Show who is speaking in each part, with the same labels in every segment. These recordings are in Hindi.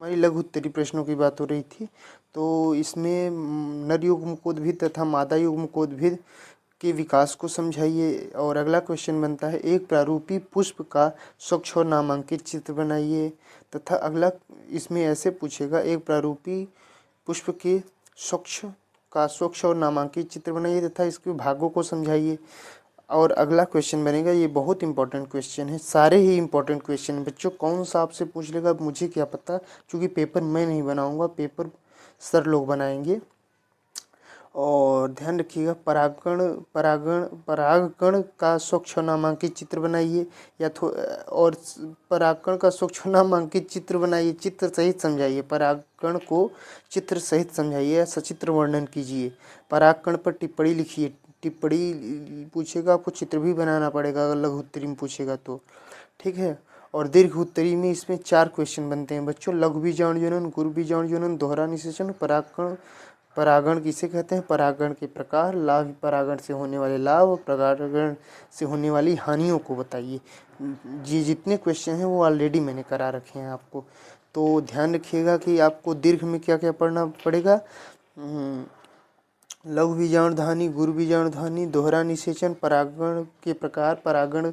Speaker 1: हमारी लघु उत्तरी प्रश्नों की बात हो रही थी। तो इसमें नर युग्मकोद्भिद तथा मादा युग्मकोद्भिद के विकास को समझाइए। और अगला क्वेश्चन बनता है, एक प्रारूपी पुष्प का स्वच्छ और नामांकित चित्र बनाइए। तथा अगला इसमें ऐसे पूछेगा, एक प्रारूपी पुष्प के स्वच्छ और नामांकित चित्र बनाइए तथा इसके भागों को समझाइए। और अगला क्वेश्चन बनेगा, ये बहुत इंपॉर्टेंट क्वेश्चन है, सारे ही इंपॉर्टेंट क्वेश्चन हैं बच्चों। कौन सा आपसे पूछ लेगा मुझे क्या पता, क्योंकि पेपर मैं नहीं बनाऊंगा, पेपर सर लोग बनाएंगे। और ध्यान रखिएगा, परागकण का स्वच्छ नामांकित चित्र बनाइए और परागकण का स्वच्छ नामांकित चित्र बनाइए, चित्र सहित समझाइए। परागकण को चित्र सहित समझाइए या सचित्र वर्णन कीजिए। परागकण पर टिप्पणी लिखिए। टिप्पणी पूछेगा, आपको चित्र भी बनाना पड़ेगा अगर लघु उत्तरी में पूछेगा तो, ठीक है। और दीर्घ उत्तरी में इसमें 4 क्वेश्चन बनते हैं बच्चों, लघु बीजाणु जनन, गुरु बीजाणु जनन, दोहरा निषेचन, परागण किसे कहते हैं, परागण के प्रकार, लाभ परागण से होने वाले लाभ, परागण से होने वाली हानियों को बताइए। ये जितने क्वेश्चन हैं वो ऑलरेडी मैंने करा रखे हैं आपको। तो ध्यान रखिएगा कि आपको दीर्घ में क्या क्या पढ़ना पड़ेगा, लघु बीजाणुधानी, गुरु बीजाणुधानी, दोहरा निषेचन, परागण के प्रकार, परागण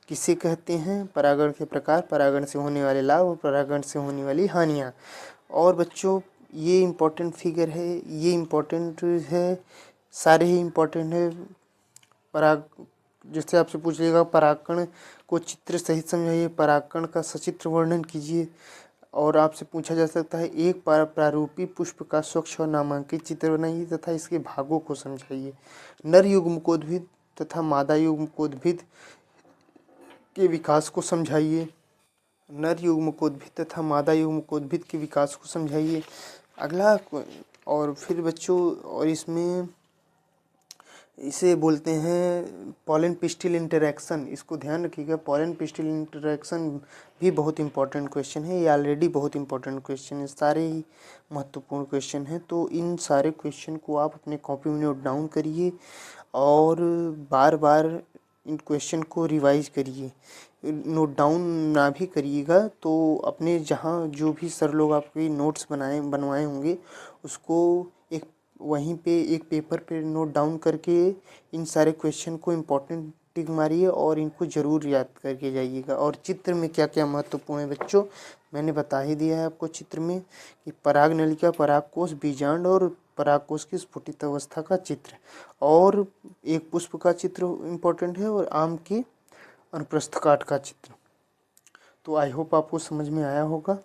Speaker 1: किसे कहते हैं, परागण के प्रकार, परागण से होने वाले लाभ और परागण से होने वाली हानियाँ। और बच्चों ये इम्पोर्टेंट फिगर है, ये इम्पोर्टेंट है, सारे ही इम्पोर्टेंट है। जैसे आपसे पूछिएगा, परागकण को चित्र सहित समझाइए, परागकण का सचित्र वर्णन कीजिए। और आपसे पूछा जा सकता है, एक प्रारूपी पुष्प का स्वच्छ और नामांकित चित्र बनाइए तथा इसके भागों को समझाइए। नर युग्मकोद्भिद तथा मादा युग्मकोद्भिद के विकास को समझाइए। नर युग्मकोद्भिद तथा मादा युग्मकोद्भिद के विकास को समझाइए। अगला और फिर बच्चों, और इसमें इसे बोलते हैं पॉलन पिस्टिल इंटरेक्शन, इसको ध्यान रखिएगा। पॉलन पिस्टिल इंटरेक्शन भी बहुत इंपॉर्टेंट क्वेश्चन है, ये ऑलरेडी बहुत इंपॉर्टेंट क्वेश्चन है, सारे ही महत्वपूर्ण क्वेश्चन हैं। तो इन सारे क्वेश्चन को आप अपने कॉपी में नोट डाउन करिए और बार बार इन क्वेश्चन को रिवाइज करिए। नोट डाउन ना भी करिएगा तो अपने जहाँ जो भी सर लोग आपके नोट्स बनवाए होंगे उसको एक वहीं पे एक पेपर पे नोट डाउन करके इन सारे क्वेश्चन को इम्पोर्टेंट टिक मारिए और इनको ज़रूर याद करके जाइएगा। और चित्र में क्या क्या महत्वपूर्ण है बच्चों, मैंने बता ही दिया है आपको चित्र में कि पराग नलिका, परागकोश, बीजांड और परागकोश की स्फुटित अवस्था का चित्र, और एक पुष्प का चित्र इम्पोर्टेंट है, और आम के अनुप्रस्थ काट का चित्र। तो आई होप आपको समझ में आया होगा।